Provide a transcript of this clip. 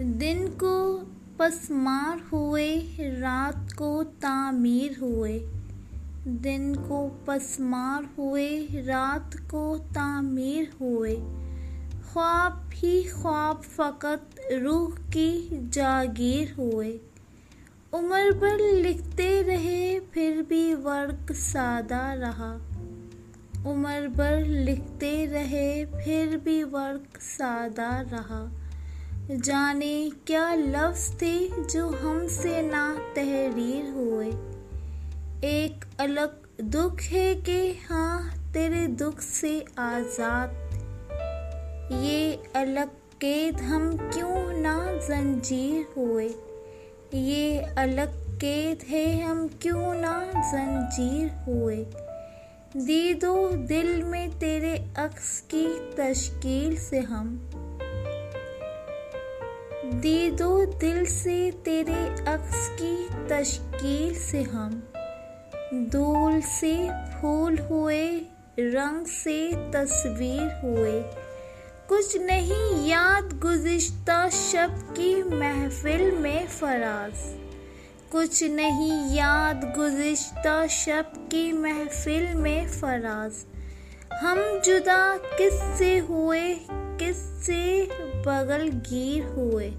दिन को पसमार हुए, रात को तामीर हुए। दिन को पसमार हुए, रात को तामीर हुए। ख्वाब ही ख्वाब फ़कत रूह की जागीर हुए। उम्र भर लिखते रहे फिर भी वर्क सादा रहा। उम्र भर लिखते रहे फिर भी वर्क सादा रहा। जाने क्या लफ्ज़ थे जो हमसे ना तहरीर हुए। एक अलग दुख है कि हाँ तेरे दुख से आज़ाद। ये अलग कैद हम क्यों ना जंजीर हुए। ये अलग कैद है हम क्यों ना जंजीर हुए। दीदो दिल में तेरे अक्स की तश्कील से हम। दीदो दिल से तेरे अक्स की तश्कील से हम। धूल से फूल हुए, रंग से तस्वीर हुए। कुछ नहीं याद गुज़िश्ता शब की महफिल में फराज। कुछ नहीं याद गुज़िश्ता शब की महफिल में फराज। हम जुदा किससे हुए, किससे बगल गीर हुए।